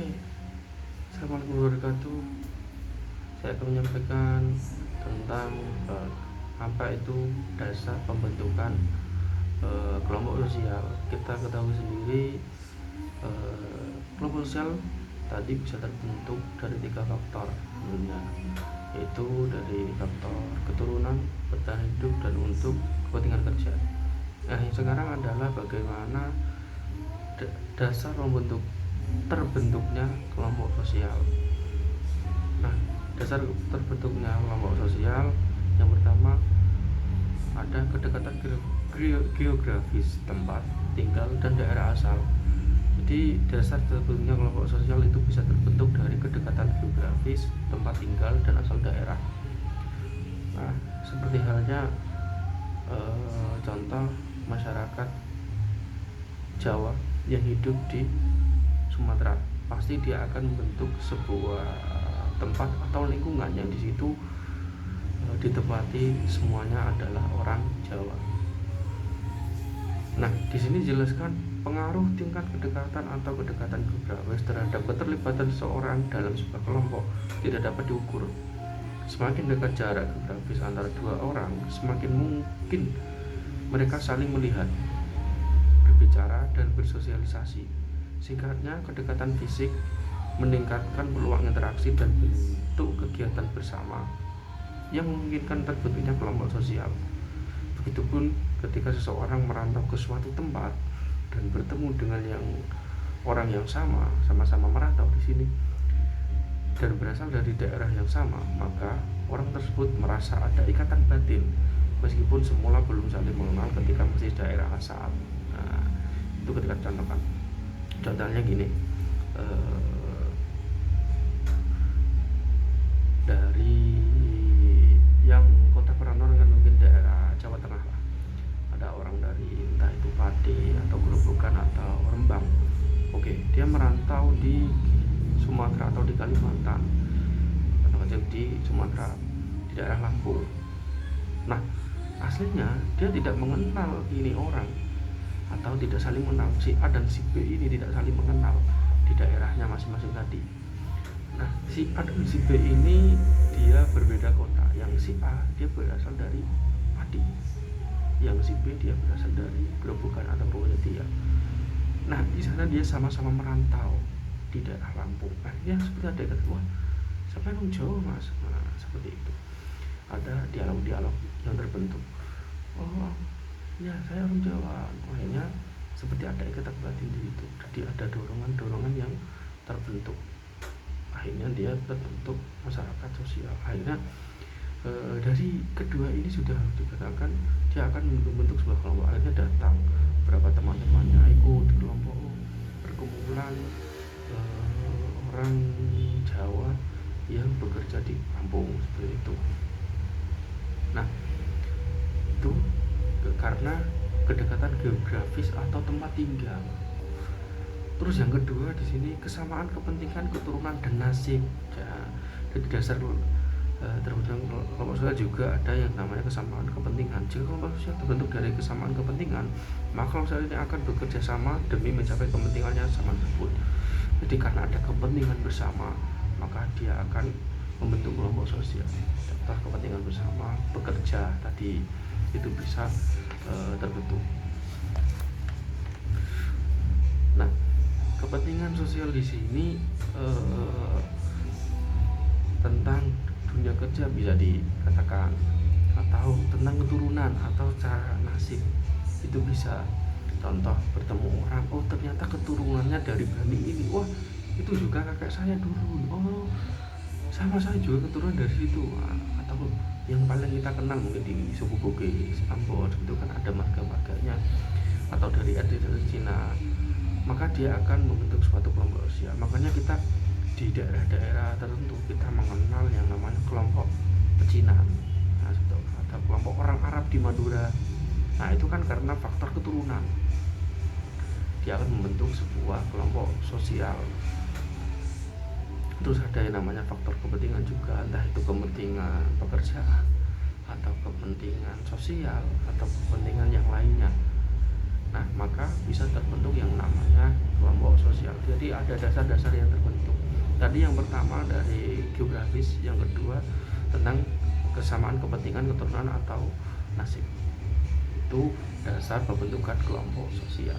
Oke, assalamualaikum warahmatullahi wabarakatuh. Saya akan menyampaikan tentang apa itu dasar pembentukan kelompok sosial. Kita ketahui sendiri, kelompok sosial tadi bisa terbentuk dari 3 faktor tentunya, yaitu dari faktor keturunan, bertahan hidup, dan untuk kepentingan kerja. Nah, yang sekarang adalah bagaimana dasar terbentuknya kelompok sosial. Nah, dasar terbentuknya kelompok sosial yang pertama ada kedekatan geografis, tempat tinggal dan daerah asal. Jadi dasar terbentuknya kelompok sosial itu bisa terbentuk dari kedekatan geografis, tempat tinggal dan asal daerah. Nah, seperti halnya contoh masyarakat Jawa yang hidup di Sumatera, pasti dia akan membentuk sebuah tempat atau lingkungan yang di situ ditempati semuanya adalah orang Jawa. Nah, di sini jelaskan pengaruh tingkat kedekatan atau kedekatan geografis terhadap keterlibatan seseorang dalam sebuah kelompok tidak dapat diukur. Semakin dekat jarak geografis antara dua orang, semakin mungkin mereka saling melihat, berbicara, dan bersosialisasi. Singkatnya, kedekatan fisik meningkatkan peluang interaksi dan bentuk kegiatan bersama yang memungkinkan terbentuknya kelompok sosial. Begitupun ketika seseorang merantau ke suatu tempat dan bertemu dengan orang yang sama-sama merantau di sini dan berasal dari daerah yang sama, maka orang tersebut merasa ada ikatan batin meskipun semula belum saling mengenal ketika masih daerah asal. Nah, itu ketika contohnya gini, dari yang kota perantauan kan mungkin daerah Jawa Tengah lah, ada orang dari entah itu Pati atau Gerobokan atau Rembang. Oke, dia merantau di Sumatera atau di Kalimantan atau di Sumatera, di daerah Lampung. Nah, aslinya dia tidak mengenal ini orang atau tidak saling mengenal, si A dan si B ini tidak saling mengenal di daerahnya masing-masing tadi. Nah, si A dan si B ini dia berbeda kota. Yang si A dia berasal dari Pati, yang si B dia berasal dari Gerobokan atau Purworejo. Nah, di sana dia sama-sama merantau di daerah Lampung. Akhirnya seperti ada kata, wah, sampai orang Jawa mas. Nah, seperti itu. Ada dialog-dialog yang terbentuk. Oh, ya saya orang Jawa. Akhirnya seperti ada ikatan batin di situ. Jadi ada dorongan-dorongan yang terbentuk. Akhirnya dia terbentuk masyarakat sosial. Akhirnya dari kedua ini sudah dikatakan dia akan membentuk sebuah kelompok. Akhirnya datang beberapa teman-temannya ikut di kelompok perkumpulan orang Jawa yang bekerja di Lampung, seperti itu. Nah, itu karena kedekatan geografis atau tempat tinggal. Terus yang kedua di sini kesamaan kepentingan, keturunan, dan nasib. Ya, dari dasar terbentuk kelompok sosial juga ada yang namanya kesamaan kepentingan. Jika kelompok sosial terbentuk dari kesamaan kepentingan, maka kelompok sosial ini akan bekerja sama demi mencapai kepentingannya sama tersebut. Jadi karena ada kepentingan bersama, maka dia akan membentuk kelompok sosial. Contoh kepentingan bersama, bekerja tadi itu bisa terbentuk. Nah, kepentingan sosial di sini tentang dunia kerja bisa dikatakan, atau tentang keturunan atau cara nasib itu bisa. Contoh bertemu orang, oh ternyata keturunannya dari Bani ini, wah itu juga kakek saya dulu, oh sama saya juga keturunan dari situ. Atau yang paling kita kenal mungkin di suku Bugis, Ambon itu kan ada marga-marganya, atau dari etnis Cina, maka dia akan membentuk suatu kelompok sosial. Makanya kita di daerah-daerah tertentu kita mengenal yang namanya kelompok pecinan, atau kelompok orang Arab di Madura. Nah, itu kan karena faktor keturunan. Dia akan membentuk sebuah kelompok sosial. Terus ada yang namanya faktor kepentingan juga, entah itu kepentingan pekerjaan atau kepentingan sosial atau kepentingan yang lainnya. Nah, maka bisa terbentuk yang namanya kelompok sosial. Jadi ada dasar-dasar yang terbentuk. Tadi yang pertama dari geografis, yang kedua tentang kesamaan kepentingan, keturunan atau nasib. Itu dasar pembentukan kelompok sosial.